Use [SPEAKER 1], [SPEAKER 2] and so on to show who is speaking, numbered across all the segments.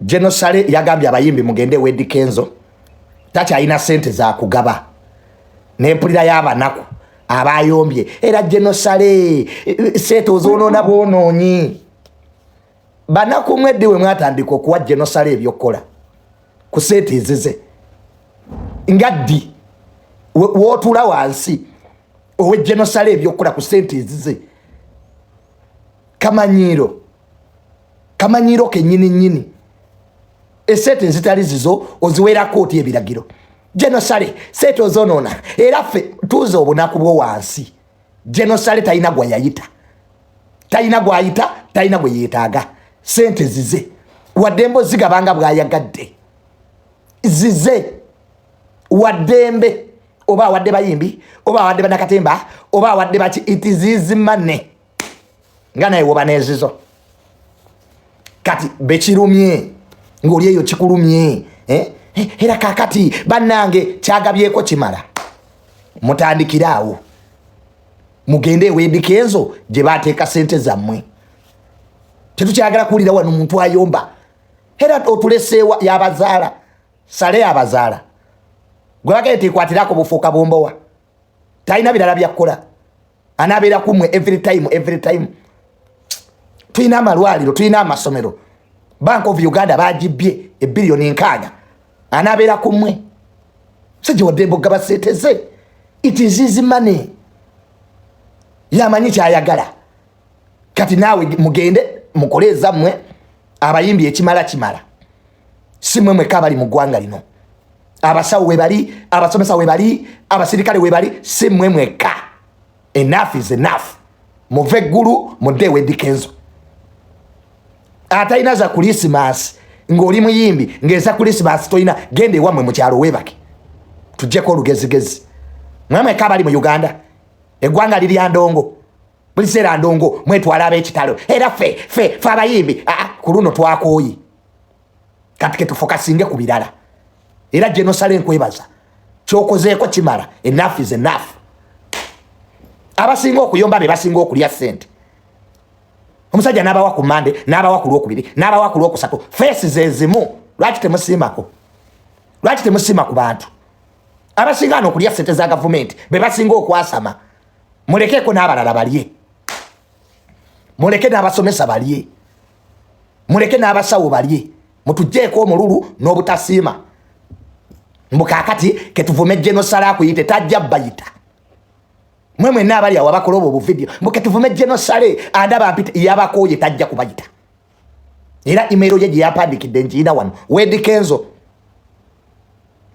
[SPEAKER 1] Genosale yagambye abayimbi mugende wedi Kenzo tachi aina sente za kugaba nempulira y'abanaku abayombye era Genosale sente ozonona bwononyi banaku mweddiwe mwatandika okuwa Genosale ebyokola ku sente ezize ngaddi wotula wansi owe Genosale ebyokola ku sente ezize kamanyiro kenyini esete zitali zizo oziwera kooti ebiragiro Genosale sete ozonona era ffe tuzo obunaku bwo wansi Genosale talina gwa yayita talina gwe yeetaaga sente zize wadembo zigabanga bwayagadde zize wadembe oba wadde bayimbi oba wadde banakatemba oba wadde baki itizizimane nga naye woba nezizo kati bekirumye ngoli eyo kikulumye era kakati bannange kyagabyeko kimala mutandikiraawo mugende wedi Kenzo gye bateeka sente zammwe tetukyagala kuwulira wano muntu ayomba era otuleseewa yabazaala sale yabazaala gwe bagende tekwatirako bufuuka bombowa talina birala byakkola anaabeera kumwe every time tulina amalwaliro tulina amasomero Bank of Uganda bagibye ebilioni 6 anaabeera kumwe sije wadembo gaba sente ze it is easy money yamanyi kyayagala kati naawe mugende mukoleza mmwe abayimbi ekimala simwe mweka bali mu ggwanga lino abasawo we bali abasomesa we bali abasirikale we bali simwe mweka enough is enough muve eggulu mudde wedi Kenzo ataina za Christmas ngoli muyimbi ngeza Christmas toina gende wamwe mu kyalo webake tujjeko olugezigezi mwemwe kabali mu Uganda eggwanga liri andongo buli sera ndongo mwetwala ab'ekitalo era fe abayimbi ku luno twakooyi kati ketufokasinge ku birala era Genosale nkwebaza kyokozeeko kimala enough is enough abasinga okuyomba be basinga okulya sente omusajja n'abawa ku Mande n'abawa ku Lwokubiri n'abawa ku Lwokusatu feesi zezimu lwaki temusima ku bantu abasinga n'okulya sente za gavumenti be basinga okwasama mulekeko n'abalala balye muleke n'abasomesa balye muleke n'abasawo balye mutugjeeko omululu n'obutasiima mbukakati ketuvume Genosale akuyite tajja bayita mwemwe n'abali awo abakola obwo video mbuke tuvume Genosale andaba mpite yabakooye tajja kubayita era email ye gye yapandikidde njiina wano wedi Kenzo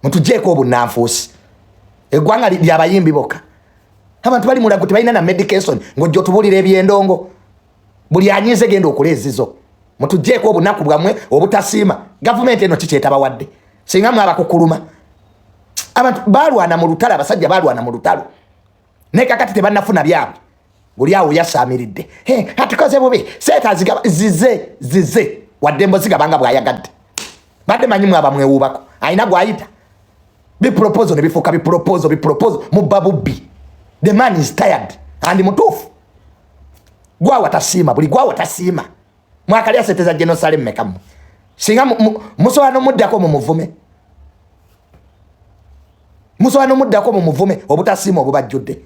[SPEAKER 1] mutugjeeko obunnanfuusi eggwanga lyabayimbi bokka abantu bali mulago tebalina na medication ng'ojja otubuulira ebyendongo buli anyize genda okola ezizo mutugjeeko obunaku bwammwe obutasiima gavumenti eno kikyetabawadde singa mwabakukuluma abantu balwana mu lutalo abasajja balwana mu lutalo naye kakati tebannafuna byabwe buli awo yasaamiridde atukoze bubi seeta zigaba zize waddembo zigabanga bwayagadde badde manyimu abamwewuubako ayina gwayita biproposal ne bifuuka biproposal mubba bubbi the man is tired and mutuufu gwawa tasiima buli gwawa tasiima mwakalya sente za Genosale mmekamu singa musobola n'omuddako mu muvume obutasiima obubajjudde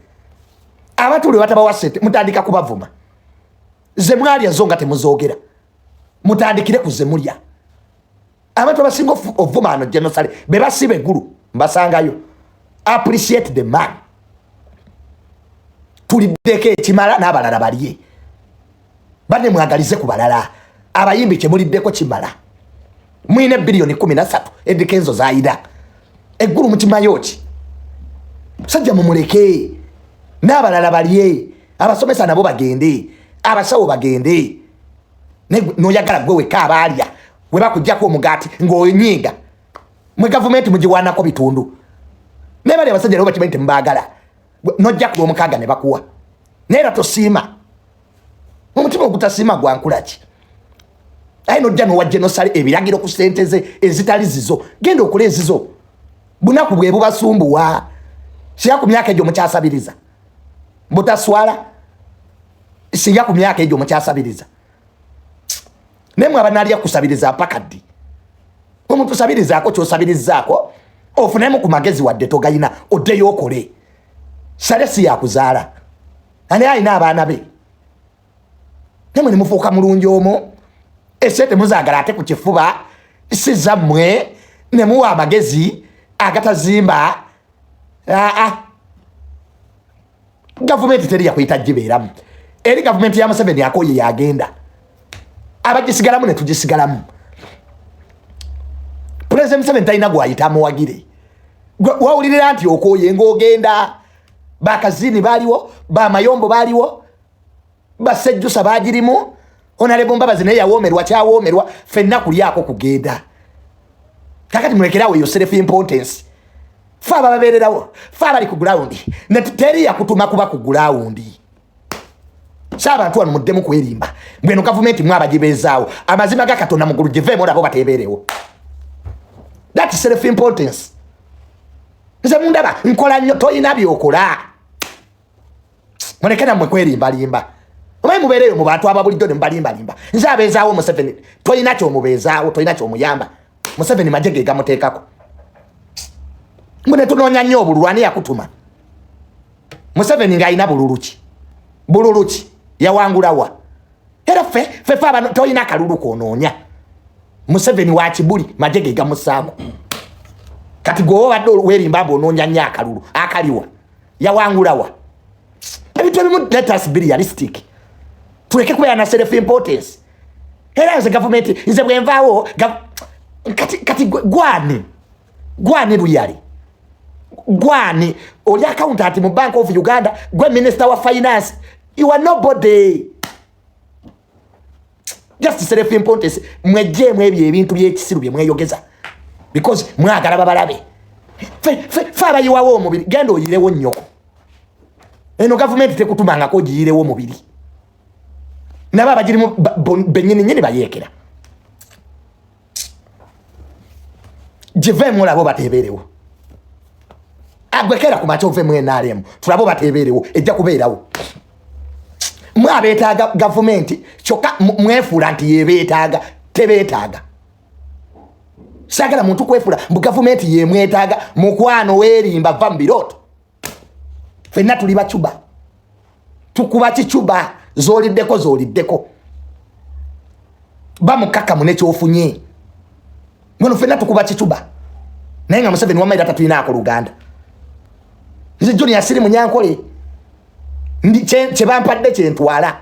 [SPEAKER 1] abantu lwe batabawa sente mutandika kubavuma ze mwalya zo nga temuzoogera mutandikire ku ze mulya abantu abasinga ovuma ano Genosale be basiba eggulu mbasangayo appreciate the man tuliddeko ekimala n'abalala balye banne mwagalize ku balala abayimbi kyemuliddeko kimala mwine bilioni 13 Eddy Kenzo zaayida eggulu mukimayo ki musajja mumuleke n'abalala balye abasomesa nabo bagende abasawo bagende noyagala gwe weka abalya we bakujjako omugaati ng'onyiiga mwe gavumenti mugiwaanako bitundu naye bali abasajja nabo bakimanyi temubaagala nojja ku Lwomukaaga ne bakuwa naye era tosiima omutima ogutasiima gwankula ki aye nojja n'owa Genosale ebiragiro ku sente ze ezitali zizo genda okola ezizo bunaku bwe bubasumbuwa siya ku myaka egyo mukyasabiriza butaswala siya ku myaka egyo mukyasabiriza naye mwe abanaalya kusabiriza mpaka ddi omuntu sabirizaako kyosabirizaako ofunemu ku magezi wadde togayina oddeyo okole sale si yakuzaala ani ayina abaana be nemwe ne mufuuka mulungi omwo ese temuzaagala ate ku kifuba si zammwe ne muwa amagezi agatazimba gavumenti teri yakuyita gibeeramu eri gavumenti ya Museveni akoye yagenda abagisigalamu ne tugisigalamu President Museveni talina gwayita amuwagire wawulirira nti okoye ng'ogenda bakazini baaliwo bamayombo baaliwo basejjusa bagirimu Honorable Mbabazi naye yawoomerwa kyawoomerwa ffenna kulyako kugenda kakati mulekerawo yo self importance fa babeererawo fa bali ku ground ne teri yakutuma kuba ku ground abantu wano muddemu kwerimba mbweno gavumenti mwabagibeezaawo amazima ga Katonda mugulu giveemu nabo bateebeerewo that is self importance nze mundaba nkola nnyo toyina byokola mulekera mmwe kwerimbalimba omaye mubeereyo mu bantu ababulijjo ne mubalimbalimba nze abeezaawo Museveni toyina kyomubeezaawo toyina kyomuyamba Museveni majege gamuteekako mbone tunoonya nnyo obululu ani yakutuma Museveni ng'alina bululuki yawangulawa era ffe abantu toyina akalulu koonoonya Museveni wa kibuli majege gamusaako kati gwe obadde weerimba onoonya nnyo akalulu akaliwa yawangulawa ebintu ebimu let us be realistic tuleke kubeera na self importance era nze gavumenti nze bwenvaawo kati gwani luyali gwani oli accountant mu Bank of Uganda gwe minister wa finance you are nobody just self importance mwejjeemu ebyo ebintu by'ekisiru bye mweyogeza because mwagala babalabe fe abayiwawo omubiri genda oyirewo nnyoko eno gavumenti tekutumangako giyirewo omubiri nabo abagirimu bennyini bayeekera giveemu labo bateebeerewo agwekera ku makya oveemu NRM tulabo bateebeerewo ejja kubeerawo mwabeetaaga gavumenti kyokka mwefuula nti yebeetaaga tebeetaaga saagala muntu kwefuula mbu gavumenti yemwetaaga mukwano weerimba va mu birooto ffenna tuli bacuba tukuba kicuba zooliddeko bamukakamu nekyofunye ngono ffenna tukuba kicuba naye nga Museveni wamaira tatulinaako Luganda nze Junior Siri Munyankole kyebampadde kyentwala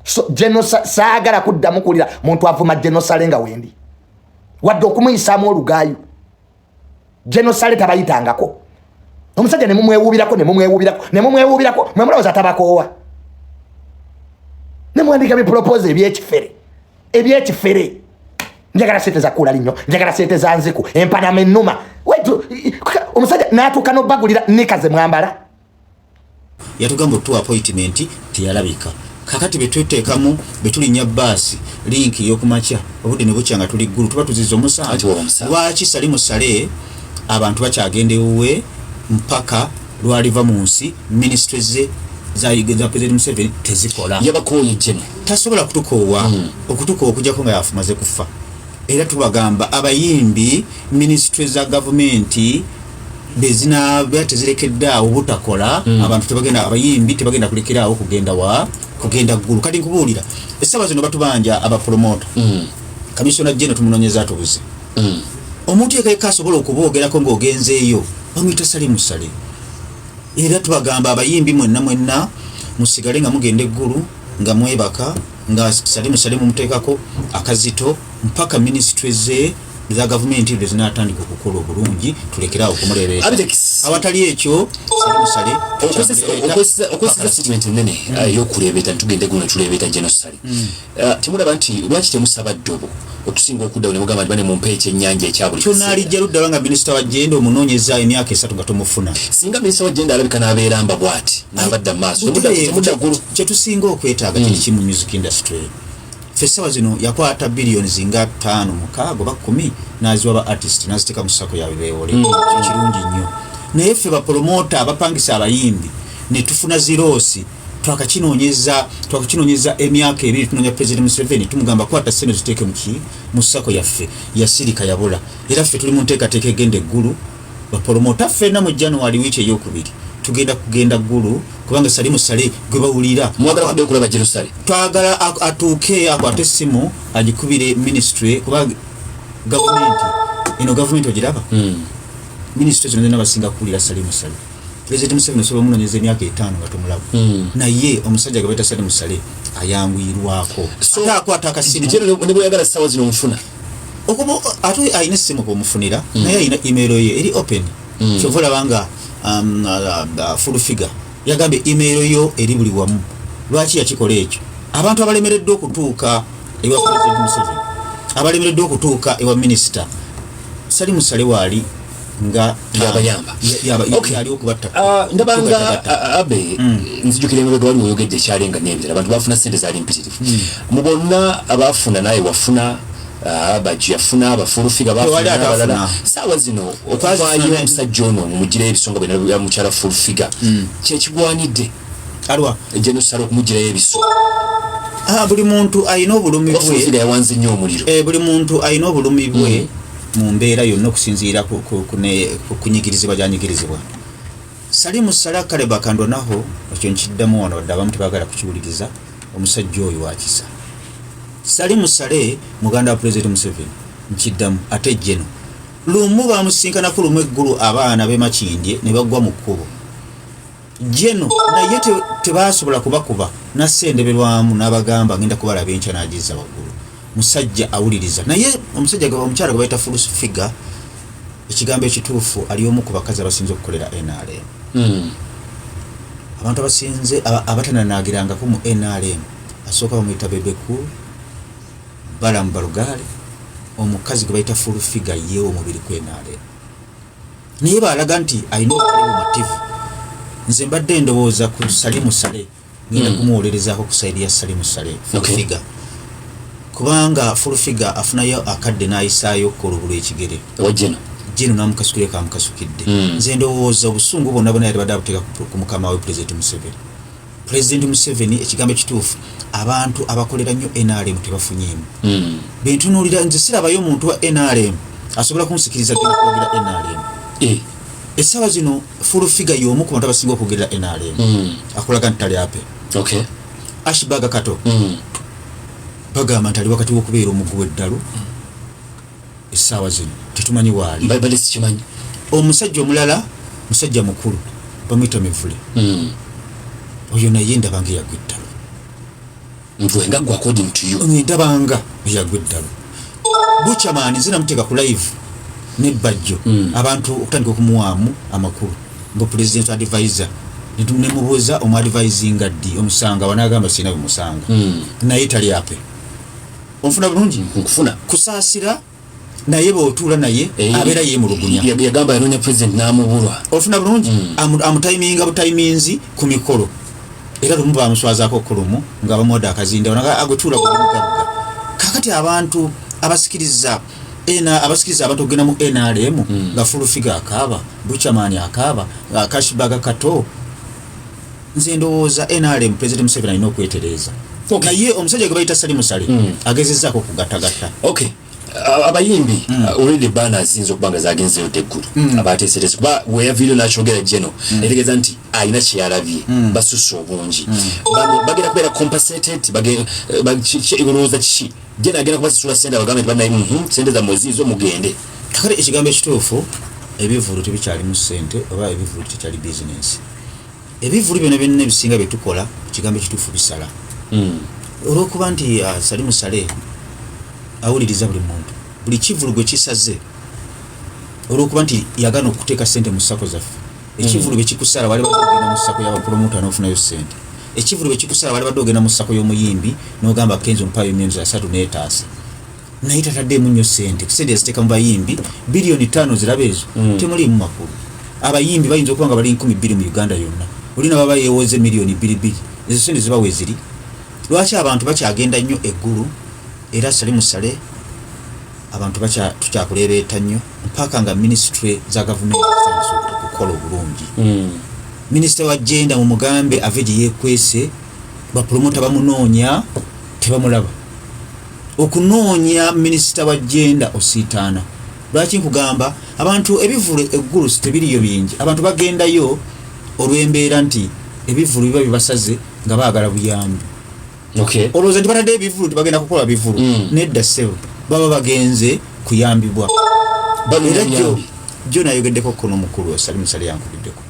[SPEAKER 1] so saagala kuddamu kulira muntu avuma genosale nga wendi wadde okumuyisaamu olugaayu genosale tabayitangako omusajja nemumwewuubirako mwemulowooza tabakoowa nemwandika bipropose ebyekifere njagala sente za kula linyo njagala sente za nziku empanama ennuma wetu omusajja n'atuuka n'obbagulira nikaze mwambala
[SPEAKER 2] yatugamba otuwa appointment teyalabika kakati betweteekamu betulinnya baasi linki y'okumakya obudde ne bukyanga tuli ggulu tuba tuziza omusanvu lwaki sali musale abantu bakyagenda ewuwe mpaka lwaliva mu nsi ministry ze za President Museveni tezikola
[SPEAKER 3] yabakooye jeno
[SPEAKER 2] tasobola kutukoowa okutukoowa okujjako nga yafumaze kufa era tubagamba abayimbi ministry za gavumenti bezina batezirekeddaawo obutakola abantu tebagenda abayimbi tebagenda kulekeraawo kugenda ggulu kati nkubuulira essaawa zino batubanja abapromota kamisona jeno tumunoonyeza tubuze omuntu yekayeka asobola okuboogerako ng'ogenzeeyo bamuyita sali musale era tubagamba abayimbi mwenna musigale nga mugenda eggulu nga mwebaka nga sali musale mumuteekako akazito mpaka ministry ze za gavumenti bwe zinatandika okukola obulungi tulekeraawo okumuleereeta awatali ekyo sali musale
[SPEAKER 3] okwesiza statement nene y'okuleebeeta ntugende guno tuleebeeta genosale temulaba nti lwaki temusaba ddobo okusinga okuddawo ne mugamba nti bane mumpe ekyennyanja ekya buli
[SPEAKER 2] kyonaalijja luddawa nga minisita wa jenda omunoonyeza emyaka 3 nga tomufuna
[SPEAKER 3] singa minisita wa jenda alabika n'abeera mba bw'ati n'abadda mu maaso temudda ggulu
[SPEAKER 2] kyetusinga okwetaaga kiri kimu music industry fessawa zino yakwata billioni zinga 5 6 oba 10 n'aziwa ba artist n'aziteeka mu ssako yaabwe beewole kirungi nnyo naye ffe bapromota abapangisa abayimbi ne tufuna ziroosi twakakinoonyeza emyaka ebiri tunoonya President Museveni tumugamba kwata sente ziteeke mu ssako yaffe yasirika yabula era ffe tuli mu nteekateeka egenda eggulu bapromota ffenna mu January wiiki ey'okubiri kugenda ggulu kubanga Salimu Sale gwe bawulira
[SPEAKER 3] mwagala kudde okulaba Jerusalem
[SPEAKER 2] twagala atuuke akwate essimu agikubire ministry kuba gavumenti ogiraba ministry zino zonna basinga kuwulira Salimu Sale President Museveni osobola omunoonyeza emyaka 5 nga tomulaba naye omusajja gwe bayita Salimu Sale ayanguyirwako ate akwata akasimu
[SPEAKER 3] ne bweyagala ssaawa zino omufuna
[SPEAKER 2] ate ayina essimu kumufunira naye ayina email ye eri open kyova olabanga full figure yagambye email yo eri buli wamu lwaki yakikola ekyo abantu abalemereddwa okutuuka ewa President Museveni abalemereddwa okutuuka ewa minisita Salimu Sale waali nga
[SPEAKER 3] yabayamba
[SPEAKER 2] ali okubatta
[SPEAKER 3] ndabanga abe nzijukira emabega wali oyogedde ekyalenga n'ebirala abantu bafuna sente zaali mpitirivu mu bonna abafuna naye wafuna baji yafuna abafulufiga bafuna saawa zino okuvaayo omusajja ono mumugirayo ebisonga bya mukyala fulufiga kyekigwanidde
[SPEAKER 2] alwa
[SPEAKER 3] Jerusalem okumugirayo ebiso
[SPEAKER 2] buli muntu ayina obulumi bwe
[SPEAKER 3] yawanze nnyo omuliro
[SPEAKER 2] buli muntu ayina obulumi bwe mu mbeera yonna okusinziira kunyigirizibwa gyanyigirizibwa Salimu Sale kale bakandwa naho ekyo nkiddamu wano wadde abamu tebaagala kukiwuliriza omusajja oyo wakisa Salimu Sale muganda wa President Museveni nkiddamu ate jeno lumu bamusinkanako lumu eggulu abaana b'emakindye ne bagwa mu kkubo jeno naye tebasobola kubakuba nassendeberwamu n'abagamba ngenda kubalaba enkya n'agiza waggulu musajja awuliriza naye omukyala gwe bayita full figure ekigambo ekituufu ali omu ku bakazi abasinze okukolera NRM abantu abasinze abatananaagirangako mu NRM asooka bamuyita Bebeku Balamu Balugaale omukazi gwe bayita full figure ye omubiri ku NRM naye baalaga nti alina obumativu nze mbadde ndowooza ku Salimu Sale ngenda kumuwolerezaako ku saidi ya Salimu Sale full figure kubanga full figure afunayo akadde n'ayisaayo okkolobula ekigere jeno namukasukire kamukasukidde nze ndowooza obusungu bwonna yali badde abuteeka ku mukama we President Museveni ekigambo ekituufu abantu abakolera nnyo NRM tebafunyeemu bentunuulira nze sirabayo omuntu wa NRM asobola kunsikiriza genda kwogera NRM essaawa zino full figure y'omu ku bantu abasinga okwogerera NRM akolaga nti tali ape Ashbaga Kato bagamba nti ali wakati w'okubeera omuggu w'eddalu essaawa zino tetumanyi waali
[SPEAKER 3] bali sikimanyi
[SPEAKER 2] omusajja omulala musajja mukulu bamuyita Mivule oyo naye ndabanga yagwa eddalu
[SPEAKER 3] nvenga gwe according to you
[SPEAKER 2] ndabanga yagwa eddalu Buchaman nze namuteeka ku live n'ebbajjo abantu okutandika okumuwaamu amakulu mbu president advisor nemubuuza omuadvisinga ddi omusanga wanaagamba sirina bimusanga naye tali ape onfuna bulungi
[SPEAKER 3] nkufuna
[SPEAKER 2] kusaasira naye bw'otuula naye abeera yeemulugunya
[SPEAKER 3] yagamba yanoonya president n'amubulwa
[SPEAKER 2] onfuna bulungi amutayiminga butayiminzi ku mikolo era lumu bamuswazaako okulumu nga bamuwadde akazinde agwetuula gwemugabuga kakati abantu abasikiriza abantu okugenda mu NRM nga full figure akaaba Buchaman akaaba Kashbaga Kato nze ndowooza NRM President Museveni alina okwetereeza naye omusajja gwe bayita Salimu Sale agezezzaako okugattagatta
[SPEAKER 3] abayimbi already bana zinzo kubanga zagenzeyo teggulu abateeseteese kuba weyaviiro nakyogera jeno etegeeza nti alina kyeyalabye basusse obungi bagenda kubeera compensated ebirowooza kiki jeno agenda kubasasula sente abagambe nti banaye sente zammwe ziizo mugende
[SPEAKER 2] kakale ekigambo ekituufu ebivulu tebikyalimu sente oba ebivulu tekyali bizinensi ebivulu byonna byonna ebisinga byetukola ekigambo ekituufu bisala olw'okuba nti Salimu Sale awuliriza buli muntu buli kivulu gwe kisaze olw'okuba nti yagana okuteeka sente mu ssako zaffe ekivulu bye kikusala wali badde ogenda mu ssako y'abapromota n'ofunayo sente ekivulu bye kikusala wali badde ogenda mu ssako y'omuyimbi n'ogamba Kenzo mpaayo millions 3 n'etaasa naye tataddeemu nnyo sente yaziteeka mu bayimbi biliyoni 5 ziraba ezo temuliimu makulu abayimbi bayinza okuba nga bali 12 mu Uganda yonna olina baba yeewoze miliyoni 2 ezo sente ziba we ziri lwaki abantu bakyagenda nnyo eggulu era Salimu Sale abantu tukyakuleebeeta nnyo mpaka nga ministry za gavumenti okukola obulungi Minister wa gender mu mugambe aveje yekwese ba promoter bamunoonya tebamulaba okunoonya minister wa gender ositana lwaki nkugamba abantu ebivulu eggulu tebiriyo bingi abantu bagendayo olwembeera nti ebivulu biba bibasaze nga baagala buyambi olowooza nti batadde ebivulu tibagenda kukola bivulu nedda ssebo baba bagenze kuyambibwa era jo nayogeddeko kono mukulu Salimusale yankubiddeko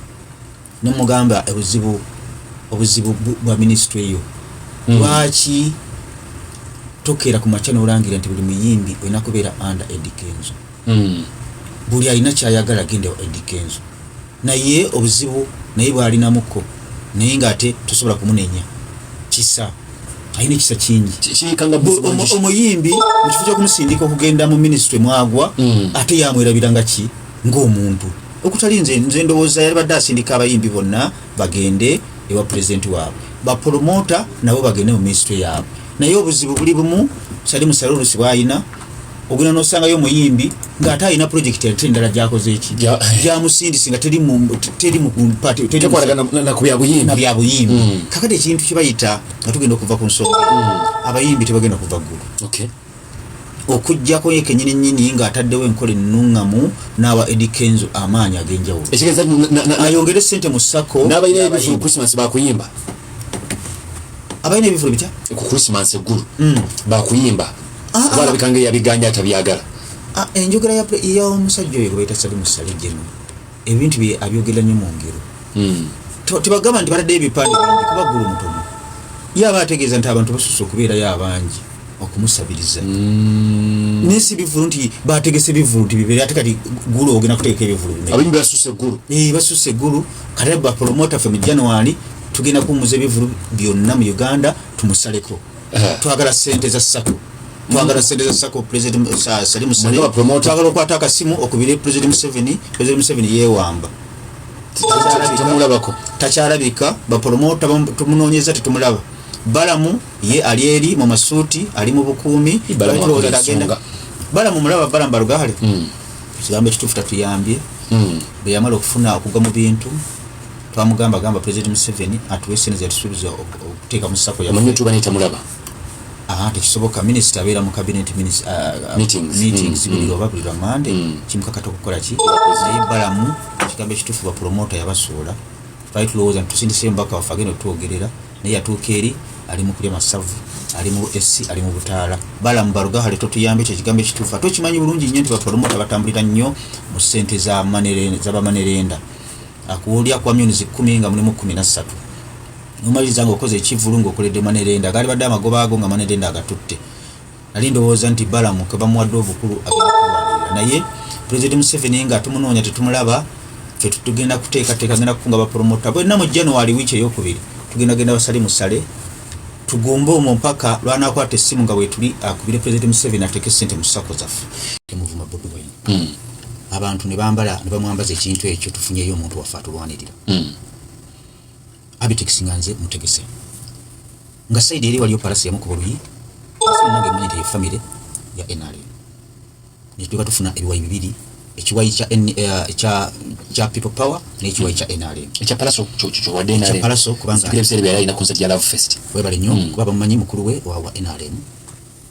[SPEAKER 2] nomugamba obuzibu bwa ministry eyo lwaki tokera ku macha n'olangira nti buli muyimbi olina kubeera under Eddie Kenzo buli alina kyayagala gende wa Eddie Kenzo naye obuzibu naye bwalinamuko naye ng'ate tosobola kumunenya kisa ayina ekisa kingi omuyimbi mu kifo ky'okumusindika okugenda mu ministry mwagwa ate yamwerabiranga ki ng'omuntu okutali nze ndowooza yali badde asindika abayimbi bonna bagende ewa president waabwe bapromota nabo bagende mu ministry yaabwe naye obuzibu buli bumu Salimusale olusi bwayina ogenda n'osangayo omuyimbi ng'ate alina project ate endala gyakoze eki gyamusindisi nga teri mu party nabyabuyimbi kakati ekintu kibayita nga tugenda okuva ku nsonga abayimbi tebagenda kuva ggulu okujjako yekennyini ng'ataddewo enkola ennuŋŋamu n'awa Eddie Kenzo amaanyi ag'enjawulo ayongere ssente mu ssako
[SPEAKER 3] n'abalina ebivulu Christmas bakuyimba
[SPEAKER 2] abalina ebivulu bitya
[SPEAKER 3] ku Christmas eggulu bakuyimba balabika nga yabiganja atabyagala
[SPEAKER 2] enjogera y'omusajja oyo gwe bayita Salimusale geno ebintu bye abyogera nnyo mu ngero tebagamba nti batadde ebipande bingi kuba ggulu mutono ye aba ategeeza nti abantu basusse okubeerayo abangi okumusabiriza nesi bivulu nti bategese bivulu nti bibeere ate kati ggulu ogenda kuteeka ebivulu
[SPEAKER 3] abimbi basusse eggulu
[SPEAKER 2] basusse eggulu kati bapromota ffe mu January tugenda kumuza ebivulu byonna mu Uganda tumusaleko twagala ssente za ssako President Salimusale twagala okwata akasimu okubire President Museveni yeewamba takyalabika bapromota tumunoonyeza tetumulaba Balamu ye ali eri mu masuuti ali mu bukuumi Balamu mulaba Balamu Barugale kigambo ekituufu tatuyambye bwe yamala okufuna okugwa mu bintu twamugamba President Museveni atuwe sente zetusuubiza okuteeka mu ssako tekisoboka minisita abeera mu cabinet meetings buli Monday kimukakata okukola ki naye Balamu kigambo ekituufu bapromota yabasuula twali tulowooza nti tusindiseyo mubaka waffe agenda otwogerera naye yatuuka eri ali mu kulya masavu ali mu SC ali mu butaala Balamu Barugale totuyambe ekyo ekigambo ekituufu ate okimanyi bulungi nnyo nti bapromota batambulira nnyo mu ssente z'abamanerenda akuwulya kwa myonizi 10 nga mulimu 13 nomaliriza nga okoze ekivulu ng'okoledde manerenda gaali badde amagoba ago nga manerenda agatutte nali ndowooza nti Balamu ke bamuwadde obukulu agenda kulwanirira naye President Museveni nga tumunoonya tetumulaba ffe tugenda kuteekateeka genda kukunga bapromota bwenna mu January wiiki ey'okubiri tugenda Salimusale tugomba omwo mpaka lwanakwata essimu nga bwetuli akubire President Museveni ateeke ssente mu ssako zaffe temuvuma Bobi Wine abantu ne bamwambaza ekintu ekyo tufunyeyo omuntu waffe atulwanirira Abitex nga nze mutegese nga saidi eri waliyo palasi ya mukubuluyi nange mmanyi nti family ya NRM nituka tufuna ebiwayi bibiri ekiwayi kya People Power n'ekiwayi kya NRM
[SPEAKER 3] ekya palaso kyo wadde NRM
[SPEAKER 2] ekya palaso kubanga
[SPEAKER 3] ebisere byali na concert ya Love Fest
[SPEAKER 2] webale nnyo kuba bamumanyi mukulu we wa NRM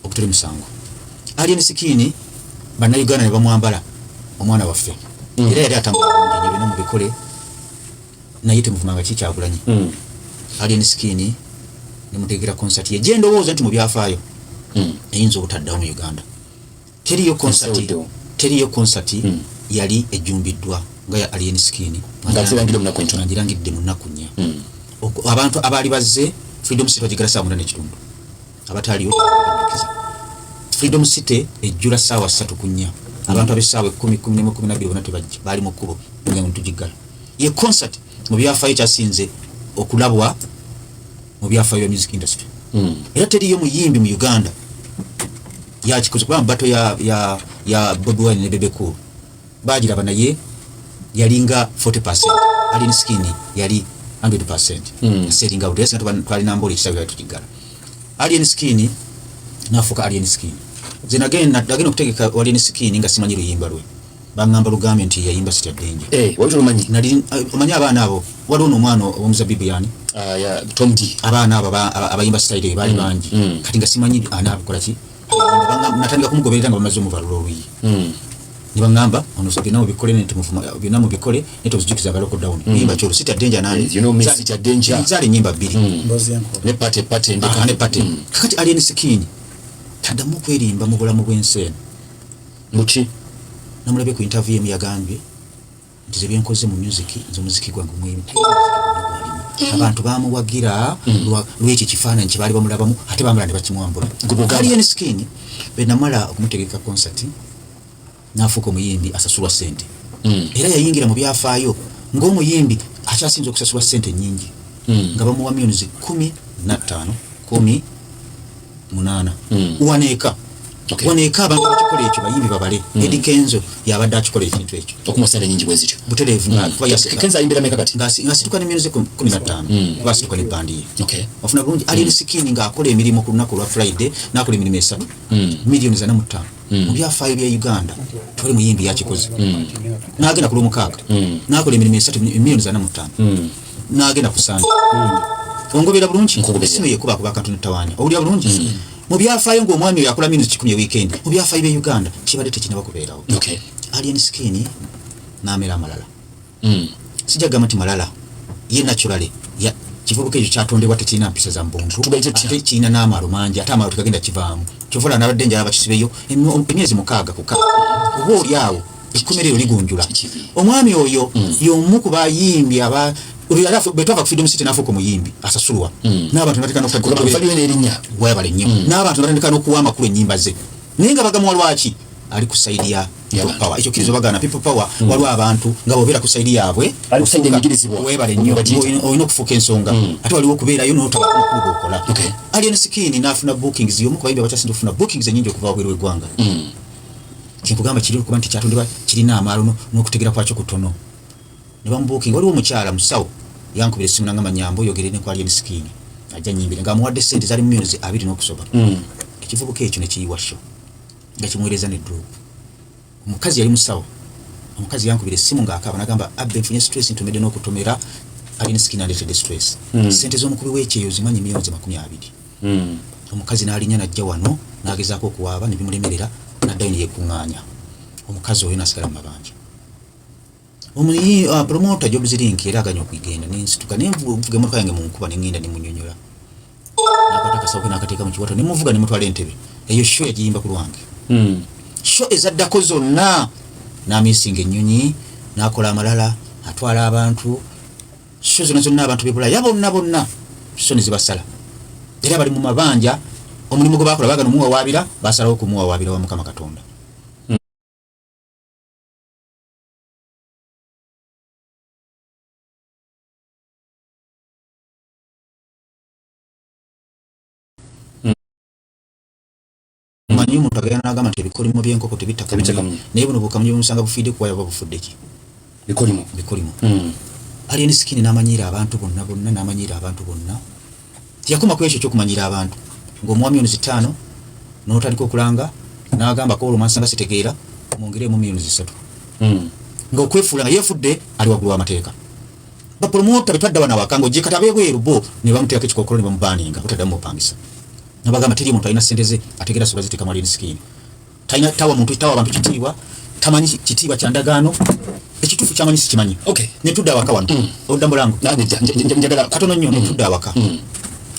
[SPEAKER 2] okutuli musango Alien Sikini bannayuganda ne bamwambala omwana waffe era yali atambula bulungi nnyo bino mubikole naye temuvumanga Kyagulanyi Alien Sikini nemutegera concert ye gye ndowooza nti mu byafaayo eyinza obutaddawo mu Uganda teriyo concert yali ejjumbiddwa nga ya Alien Sikini ngirangidde mu nnaku nnya abantu abaali bazze Freedom City bagigala saa 8:30 abataaliyo Freedom City ejjula ssaawa 3:00 abantu ab'essaawa 10:12 bonna tebajja baali mu kkubo nga ntugigala ye concert mu byafaayo kyasinze okulabwa mu byafaayo bya music industry era teriyo muyimbi mu Uganda yakikoze kuba bato ya Bobi Wine ne Bebe Cool bagiraba naye yalinga 40%, Alien Sikini yali 100%. Seringa udesa twali namboli kisawe tukigala. Alien Sikini nafuka Alien Sikini. Zinagenda okutegeka Alien Sikini nga simanyi luyimba lwe. Bangamba lugambe nti yayimba City of Danger.
[SPEAKER 3] Waliwo lumanyi.
[SPEAKER 2] Nali omanyi abana abo waliwo n'omwana omuzabibu yani
[SPEAKER 3] ya Tom D
[SPEAKER 2] abaana abayimba style bali bangi kati nga simanyi anabikola ki natandika kumugoberera nga bamaze omuvalula oluyi nibangamba ono soke nawo bikole ne tumufuma binamo bikole neto zijukiza baloko down yimba choro sita danger nani
[SPEAKER 3] you know Messi cha danger
[SPEAKER 2] zali nyimba mbili
[SPEAKER 1] mbozi yanko
[SPEAKER 3] ne pate ndeka
[SPEAKER 2] ne pate kakati alien skin tadamu kwerimba mu bulamu bw'ensene
[SPEAKER 3] muchi
[SPEAKER 2] namulabe ku interview yagambye ntize byenkoze mu music nzo muziki gwangu mwimi abantu bamuwagira lweki kifaananyi kibali bamulabamu ate bamulande bakimwambula alien skin benamala okumutegeka concert nafuko omuyimbi asasulwa sente era yayingira mu byafaayo ng'omuyimbi akyasinza okusasulwa sente nyingi nga bamuwa millions 15 18 waneeka waneeka abantu bakikola ekyo bayimbi babale Eddie Kenzo yabadde akikola ekintu ekyo
[SPEAKER 3] okumusala nyingi bwe zityo
[SPEAKER 2] butereevu
[SPEAKER 3] Kenzo ayimbira meka kati
[SPEAKER 2] ngasituka ne millions 15 basituka ne bandi ye
[SPEAKER 3] okay
[SPEAKER 2] ofuna bulungi alien skin ng'akola emirimu ku lunaku lwa Friday n'akola emirimu 3 millions 45 mu byafaayo bya Uganda toli muyimbi yakikoze n'agenda ku lwomukaaga n'akola emirimu 3 millions 45 n'agenda ku Sande ongobera bulungi simu yekuba kuba kantu ntawaanya owulira bulungi mu byafaayo ng'omwami yakola minutes 10 weekend mu byafaayo bya Uganda kibadde tekinaba kubeerawo
[SPEAKER 3] okay
[SPEAKER 2] alien skin n'amera amalala sijagamba nti malala ye naturally ya kivubuka ekyo kyatondebwa tekirina mpisa za mbuntu ate kirina n'amaalo mangi ate amaalo tekagenda kivaamu kyovula n'abadde njala bakisibeyo emyezi 6 kuka oba oli awo ekkomerero ligunjula omwami oyo y'omu ku bayimbi aba betwava ku Freedom City n'afuuka omuyimbi asasulwa n'abantu batandika n'okugwebale nnyo n'abantu batandika n'okuwa amakulu ennyimba ze naye nga bagamuwa lwaki ali ku sayidi ya power ekyo kirizo bagana people power waliwo abantu nga bobeera ku sayidi yaabwe webale nnyo olina okufuuka ensonga ate waliwo okubeerayo n'otabakumakulu gokola alien skin n'afuna bookings y'omu ku bayimbi abakyasinza okufuna bookings ennyingi okuva wabweru w'eggwanga kinkugamba kiri okuba nti kyatondebwa kirina amaalo n'okutegera kwakyo kutono ne bamubooking waliwo omukyala musawo yankubira essimu nangamba nyambo oyogere ne ku alien skin ajja nyimbire ng'amuwadde ssente zali millions 2 n'okusoba ekivubuka ekyo ne kiyiwa sho nga kimuweereza ne drop omukazi yali musawo omukazi yankubira essimu ng'akaaba nagamba abbe nfunye stress ntomedde n'okutomera alien skin andetedde stress ssente z'omukubi w'ekyeyo zimanyi millions 20 omukazi n'alinya n'ajja wano n'agezaako okuwaaba ne bimulemerera n'addayo ne yeekuŋŋaanya omukazi oyo n'asigala mu mabanja promoter job zirinki era aganya okugenda nensituka nenvuga emotoka yange mu nkuba nengenda nemunyonyola nakwata akasawo n'akateeka mu kiwato nemuvuga nemutwala entebe eyo show yagiyimba ku lwange show ezaddako zonna n'amisinga ennyonyi n'akola amalala atwala abantu show zonna abantu bebulaya bonna so ne zibasala era bali mu mabanja omulimu gwe bakola bagana omuwawaabira basalawo okumuwawaabira wa Mukama Katonda manyi omuntu agenda n'agamba nti ebikolimo by'enkoko tebitakamu naye buno bukamunyi bumusanga bufiide kuwaya oba bufudde ki bikolimo alien skin n'amanyiira abantu bonna n'amanyiira abantu bonna yakoma ku ekyo ky'okumanyira abantu ng'omuwa millions 5 n'otandika okulanga n'agamba ko olumansanga sitegeera mwongeremu millions 3 ng'okwefuula nga yeefudde ali waggulu w'amateeka bapromota betwadda bana wakango je katabe bweru bo ne bamuteeka ekikokolo ne bamubaninga otaddamu opangisa nabagamba teri omuntu alina sente ze ategera soba ziteeka mu alien skin talina tawa muntu tawa abantu kitiibwa tamanyi kitiibwa kya ndagaano ekituufu kyamanyi sikimanyi ne tudda awaka wano odambo langu njagala katono nnyo ne tudda awaka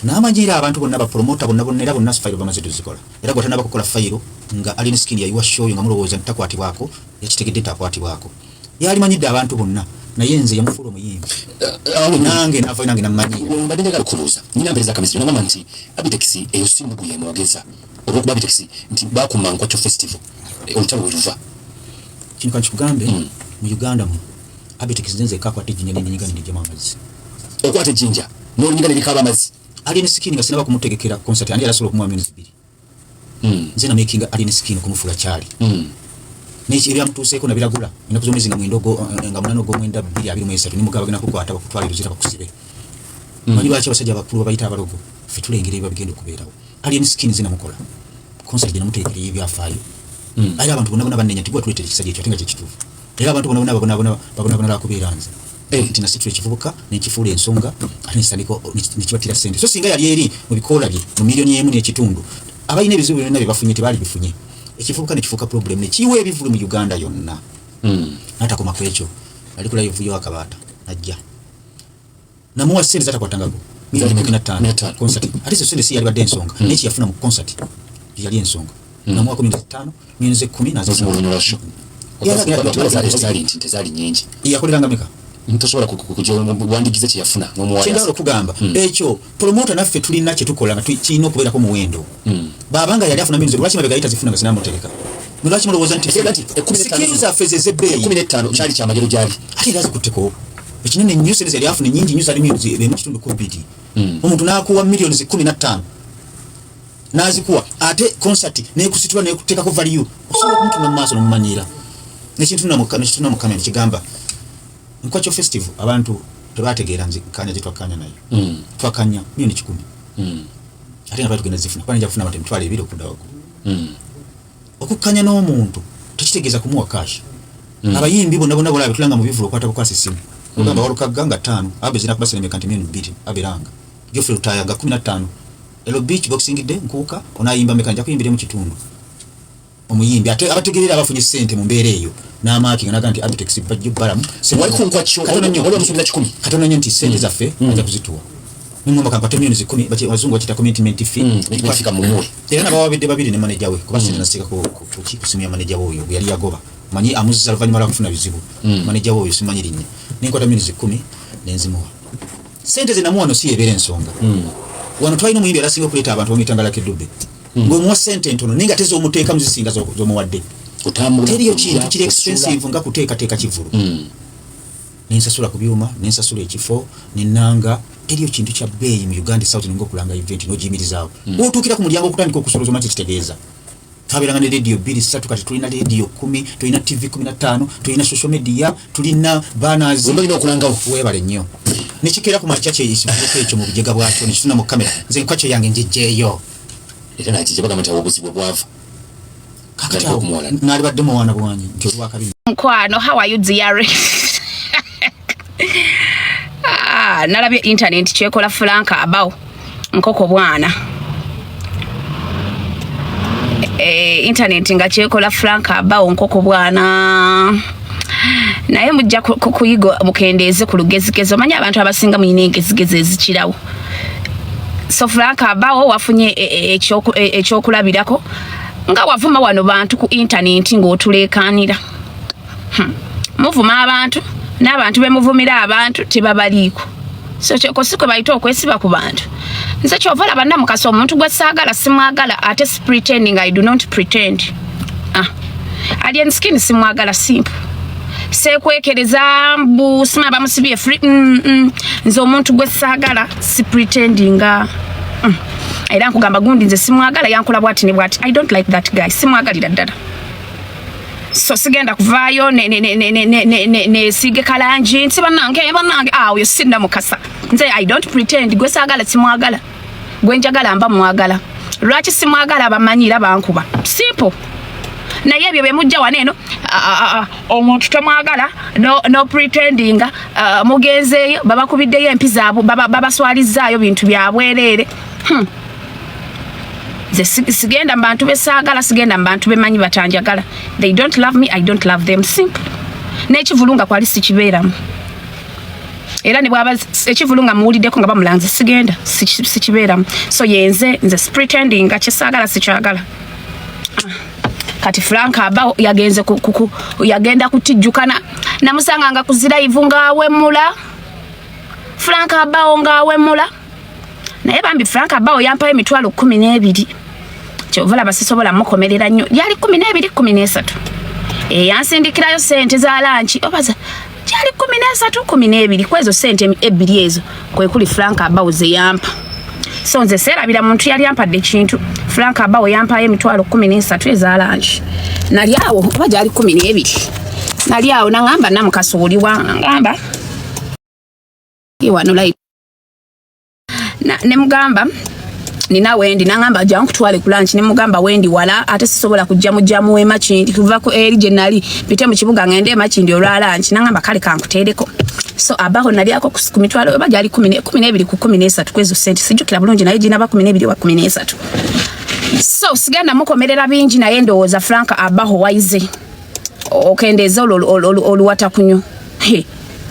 [SPEAKER 2] n'amanyiira abantu bonna bapromota bonna era bonna fayiro bamaze tuzikola era gwatanaba kukola fayiro nga alien skin yayiwa show nga mulowooza ntakwatibwako yakitegedde takwatibwako yali manyidde abantu bonna naye nze yamufuula omuyimbi nange nava nange nammanyiira
[SPEAKER 3] mbadde njagala kubuuza nina mpereza kamesi nagamba nti Abitex eyo simugu yemwogeza olwokuba Abitex nti bakumankwa kyo festival olutalo weruva
[SPEAKER 2] kino kankikugambe mu Uganda mu Abitex nze kakwata ejjinja n'enyiga n'enjama amazzi
[SPEAKER 3] okwata ejjinja n'olunyiga n'ebikaaba amazzi alien skin nga sinaba kumutegekera concert andi arasobola okumuwa millions 2 nze na making alien skin kumufuula kyali n'eki ebyamutuuseeko nabiragula ennaku z'omwezi nga munana ogw'omwenda 223 nimugaba bagenda kukwata bakutwala eruzira bakusibe manyi lwaki abasajja abakulu babayita abalogo ffe tulengera ebyo bigenda okubeerawo alien skin zinamukola concert gye namuteekera ebyafaayo era abantu bonna bannenya tigwa tuleetera ekisajja ekyo ate nga kyekituufu era abantu bonna babonabona lwakubeera nze
[SPEAKER 2] nti nasitula ekivubuka nekifuula ensonga ate nesitandika nekibatira sente so singa yali eri mu bikoola bye mu miliyoni emu n'ekitundu abalina ebizibu byonna bye bafunye tebaali bifunye ekivubuka nekifuuka problem nekiwa ebivulu mu Uganda yonna natakoma ku ekyo alikula yivuyo akabaata najja namuwa sente zatakwatangako milioni 15 concert ate sente si yali badde ensonga n'eki yafuna mu concert yali ensonga namuwa 15 milioni 10 nazimulunyolasho tezali nyingi yakoleranga meka ntosobola kuwandikiza kye yafuna kyendawula okugamba ekyo promoter naffe tulina kye tukola nga kirina okubeerako muwendo babanga yali afuna milioni lwaki mabega yitazifuna nga sinamutereka lwaki mulowooza nti sikiri zaffe zezebbeeyi
[SPEAKER 3] 15 kyali kyamagero gyali
[SPEAKER 2] ate era zikutteko ekinene nnyo sente zali afuna nyingi nnyo zali milioni emu kitundu kubiri omuntu n'akuwa milioni 15 n'azikuwa ate concert nekusitula nekuteekako value osobola okumutuma mu maaso n'omumanyira nekituna mu kamera kigamba nkwacho festival abantu tebategeera nzi kanya twakanya nayo twakanya milioni 10 ate nga batugenda zifuna kwani jafuna bate mtwale ebiro kudawo okukanya n'omuntu tekitegeeza kumuwa cash abayimbi bonna bitulanga mu bivulo kwata kwa simu ogamba walukaganga 5 abezina kubasene mekanti milioni 2 abiranga Geoffrey Lutayanga 15 elo beach boxing day nkuka onayimba mekanja kuyimbire mu kitundu omuyimbi ate abategerera abafunye sente mu mbeere eyo n'amaaki nga naganti Abitex bajjubalamu
[SPEAKER 3] walikunkwa kyo waliwo musubira 10
[SPEAKER 2] katono nyo nti sente zaffe aja kuzituwa nimwe makampata milioni 10 bachi wazungu wachita commitment fee
[SPEAKER 3] kwafika mu muwe
[SPEAKER 2] era nabawabidde babiri ne manager we kuba sente nasika ku kusimya manager we oyo yali yagoba manyi amuziza alvanyi mala kufuna bizibu manager we oyo simanyi linnya ninkwata milioni 10 nenzimuwa sente zinamuwa no si ebere ensonga wano twalina omuyimbi alasinga okuleeta abantu bamuyitanga Lucky Dube ng'omuwa sente ntono ninga tezo omuteeka muzisinga z'omuwadde teriyo kintu kiri expensive nga kuteekateeka kivulu ninsasula ku byuma ninsasula ekifo ninanga teriyo kintu kya bbeeyi mu Uganda South ng'okulanga event n'ogiyimirizaawo otuukira ku mulyango okutandika okusoloza maki kitegeeza twabeeranga ne radio 2 kati tulina radio 10 tulina TV 15 tulina social media tulina banners
[SPEAKER 3] olina okulangawo
[SPEAKER 2] weebale nnyo nekikeera ku makya kyeyisibuko ekyo mu bujega bwakyo nekituna mu kamera nze nkwakyo yange njejjeeyo
[SPEAKER 3] era nakije bagamba nti obuzibu bwava
[SPEAKER 2] kakati nali badde mu wana bwanyi nti olwakabiri
[SPEAKER 4] nkwano how are you dear nalabye internet kyekola Frank abawo nkoko bwana internet nga kyekola Frank abawo nkoko bwana naye mujja kuyiga mukendeeze ku lugezigezo manyi abantu abasinga muyina engezigezi ezikirawo so Frank abawo wafunye ekyokulabirako nga wavuma wano bantu ku internet ng'otuleekaanira muvuma abantu n'abantu bemuvumira abantu tebabaliiko so kyokosikwe bayita okwesiba ku bantu nze kyovala bannamukasa omuntu gwe saagala simwagala ate pretending I do not pretend alien skin simwagala simple sekwekereza mbu sima bamusibye free nze omuntu gwe saagala si pretendinga era nkugamba gundi nze simwagala yankola bwati ne bwati I don't like that guy simwagalira ddala so sigenda kuvaayo ne sige kalanji nti bannange awo sinda mukasa nze I don't pretend gwe saagala simwagala gwe njagala mba mwagala lwaki simwagala abamanyira bankuba simple naye ebyo bemujja waneeno omuntu temwagala no pretendinga mugenzeeyo babakubiddeyo empi zaabwe babaswalizzaayo bintu byabwereere ze sigenda mu bantu besaagala sigenda mu bantu bemanyi batanjagala they don't love me I don't love them simple n'ekivulunga kwali sikibeeramu era ne bwaba ekivulunga muwuliddeko nga bamulanze sigenda sikibeeramu so yenze nze pretendinga kyesaagala sikyagala kati Frank abawo yagenze yagenda kutijjukana namusanga nga kuzira ivu ng'awemula Frank abawo ng'awemula naye bambi Frank abawo yampayo emitwalo 12 kyovala basisobola mukomerera nnyo yali 12 13 yansindikirayo sente za lanchi obaza yali 13 12 kwezo sente ebiri ezo kwe kuli Frank abawo ze yampa so nze serabira muntu yali yampadde kintu Frank abawo yampayo emitwalo 13 eza lanchi nali awo oba gyali 12 nali awo nangamba namukasuuliwa ngamba iwano lai ne mugamba nina wendi nangamba jangu kutwale ku lunch ne mugamba wendi wala ate sisobola kujja mujamu we machindi kuva ko eri jenali pite mu kibuga ngende machindi olwa lunch nangamba kale kankutereko so abaho nali ako ku mitwalo oba jali 12 ku 13 kwezo sente sijukira bulungi naye jina ba 12 wa 13 so sigenda mukomerera bingi naye ndowooza Frank abaho waize okendeeza oluwata kunyo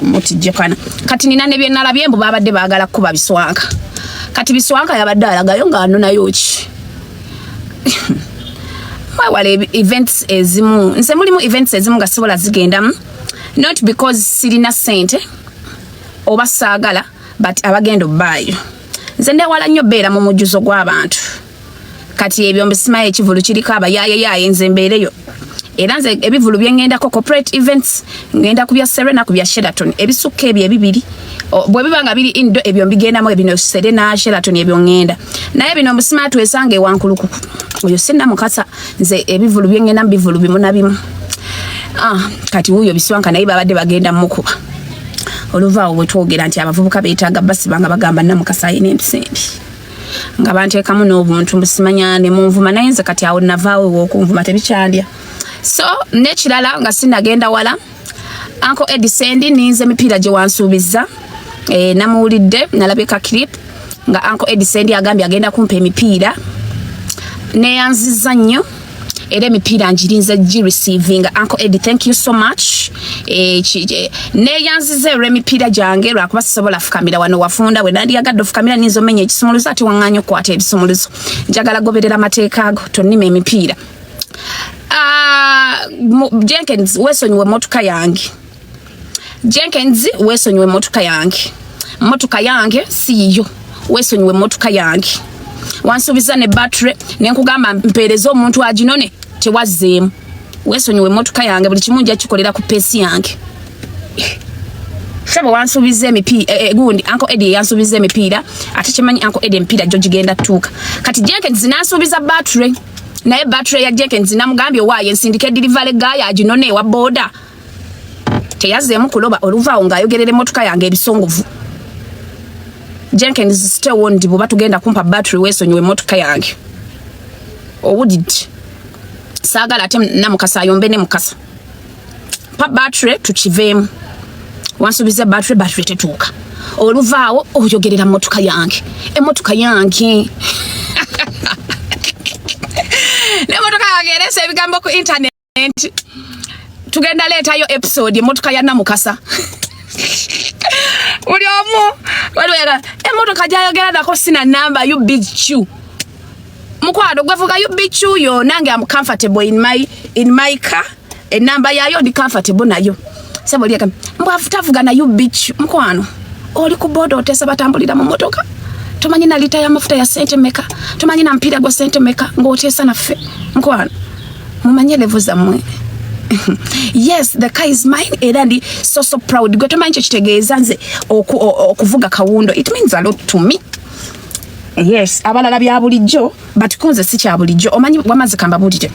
[SPEAKER 4] mutijjekana kati nina ne byenalabye mbu babadde baagala kuba biswanka kati biswanka yabadde alagayo ng'anonayo ki wale events ezimu nze mulimu events ezimu nga sibola zigendamu not because sirina sente oba saagala but abagenda obbaayo nze ndewala nnyo beera mu mujjuzo gw'abantu kati ebyo mbisimayo ekivulu kiriko abayaayayaye nze mbeereyo era nze ebivulu byengendako corporate events ngenda ku bya Serena ku bya Sheraton ebisukka ebyo ebibiri bwe biba nga biri indo ebyo mbigendamu ebino Serena Sheraton ebyo ngenda naye bino mbisimayo twesange wankulukuku oyo sinna mukasa nze ebivulu byengenda mbivulu bimu na bimu kati wuyo biswanka naye babadde bagenda mukuba oluvaawo bwe twogera nti abavubuka beetaaga basi banga bagamba namukasa ayina empisembi nga banteekamu n'obuntu mbusimanya ne munvuma naye nze kati awo navaawo okunvuma tebikyandya so nekirala nga sinagenda wala Uncle Eddie Sendi ninze mipiira gye wansuubiza namuwulidde nalabika clip nga Uncle Eddie Sendi agambye agenda kumpa emipiira neyanziza nnyo era emipiira ngirinze receiving Uncle Eddie thank you so much neyanziza era emipiira gyange lwakuba sisobola fukamira wano wafunda bwe nandi yagadde ofukamira ninza omenya ekisumuluzo ate waŋŋaanya okukwata ebisumuluzo njagala goberera amateeka ago tonnima emipiira Jenkins wesonyiwe motuka yange Jenkins wesonyiwe motuka yange siyo wesonyiwe motuka yange wansuubiza ne battery nenkugamba mpeereza omuntu aginone tewazzeemu wesonyiwe motuka yange buli kimu nja kikolera ku peesi yange sabo wansuubiza emipiira gundi Uncle Eddie yansuubiza emipiira ate kimanyi Uncle Eddie emipiira gyo gigenda tuuka kati Jenkins nansuubiza battery naye battery ya Jenkins namugambye waaye nsindike delivery guy aginone ewa boda teyazzeemu kuloba oluvaawo ng'ayogerera emotoka yange ebisongovu Jenkins still wondi bwe batugenda kumpa battery wesonyiwe emotoka yange owudidde saagala ate namukasa ayombe ne mukasa pa battery tukiveemu wansuubiza battery tetuuka oluvaawo oyogerera emotoka yange Nemotoka yagerese ebigambo ku internet tugenda leetayo episode emotoka ya namukasa uli omu waliwega emotoka gyayogera nako sina namba you big chew mukwado gwevuga you big chew yo nange am comfortable in my car enamba yayo ndi comfortable nayo sebo lieka mbwafutavuga na you big chew mukwano oli ku bodo otesa batambulira mu motoka tumanyi na lita ya mafuta ya sente meka tumanyi na mpira gwa sente meka ngotesa na fe mkwana mumanye level za mwe yes the car is mine and so proud go tumanyi kitegeeza nze okuvuga kawundo it means a lot to me yes abalala bya bulijjo but kunze si kya bulijjo omanyi wamaze kamba budite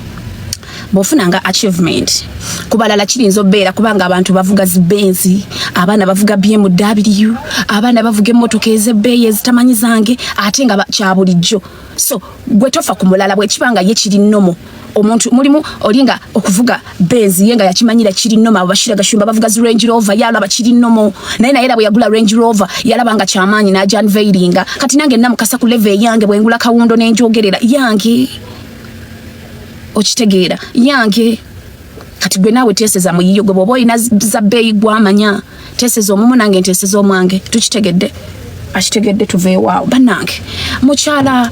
[SPEAKER 4] bofunanga achievement kubalala kirinzo beera kubanga abantu bavuga zibenzi abana bavuga BMW abana bavuga emotoka ezebbeeyi ezitamanyi zange ate nga kyabulijjo so gwe tofa kumulala bwe kibanga ye kiri nnomo omuntu mulimu olinga okuvuga benzi yenga yakimanyira kiri nnomo abashira gashumba bavuga zi Range Rover yalaba kiri nnomo naye era bwe yagula Range Rover yalabanga kyamaanyi na Jan Veilinga kati nange namukasa ku level yange bwe ngula kawundo nenjogerera yange okitegeera yange kati gwe naawe teseza muyiyo gwe bobo ina zabbeeyi gwamanya teseza omumu nange nteseza omwange tukitegedde akitegedde tuve waawo bannange mukyala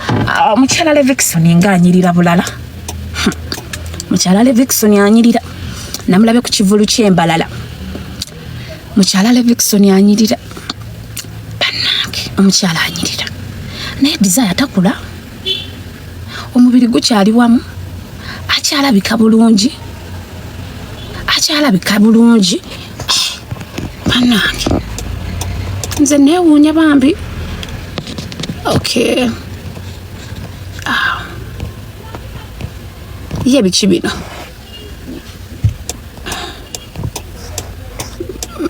[SPEAKER 4] Levikson ng'anyirira bulala mukyala Levikson anyirira namulabe ku kivulu ky'embalala mukyala Levikson anyirira bannange omukyala anyirira naye Desire takula omubiri gukyali wamu akyalabika bulungi bannange nze neewuunya bambi okay ye biki bino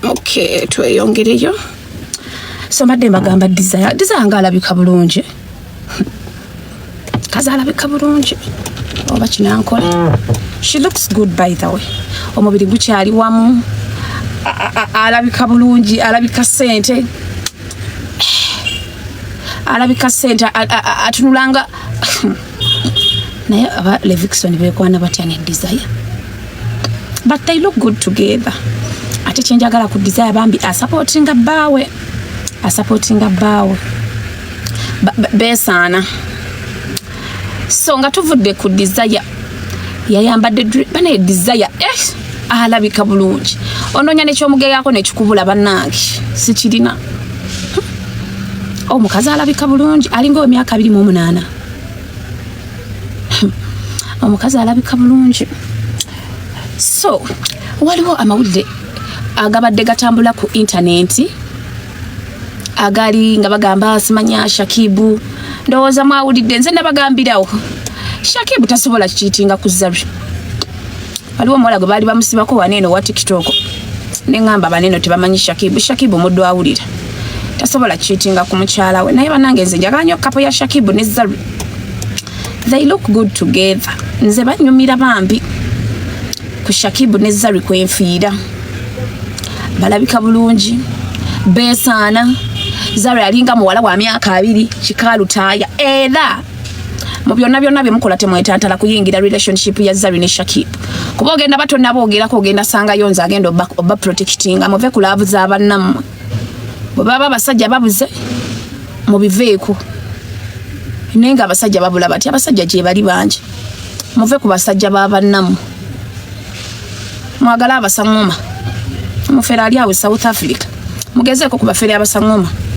[SPEAKER 4] okay tweyongereyo so mbadde mbagamba Desire nga alabika bulungi kaza alabika bulungi oba kinankola she looks good by the way omubiri gukyali wamu alabika bulungi alabika sente atunulanga naye aba Levikson bekwana batya ne Desire but they look good together ate kyenjagala ku Desire bambi asupportinga baawe besaana so nga tuvudde ku Desire yayambadde bane Desire alabika bulungi ononya nekyomugeyako nekikubula bannange sikirina omukazi alabika bulungi alinga emyaka 28 omukazi alabika bulungi so waliwo amawulire agabadde gatambula ku internet agali nga bagamba simanya Shakibu ndowooza mwawulidde nze nabagambirawo Shakibu tasobola kiitinga ku Zari waliwo omuwala gwe baali bamusibako waneeno wa TikTok neŋŋamba baneeno tebamanyi Shakibu muddu awulira tasobola kiitinga ku mukyala we naye bannange nze njagala nnyo kapo ya Shakibu ne Zari they look good together nze banyumira bambi ku Shakibu ne Zari kwenfiira balabika bulungi besaana Zari alinga muwala wa myaka 2 kikalutaaya era mu byonna byemukola temwetantala kuyingira relationship ya Zari ne Shakibu kuba ogenda batonna boogerako ogenda sanga yonza agenda oba protectinga muve ku laavu z'abannammwe bwe baba abasajja babuze mubiveeko naye nga abasajja babula bati abasajja gye bali bangi muve ku basajja b'abannammwe mwagala abasaŋŋoma mufere ali awo South Africa mugezeeko ku bafere abasaŋŋoma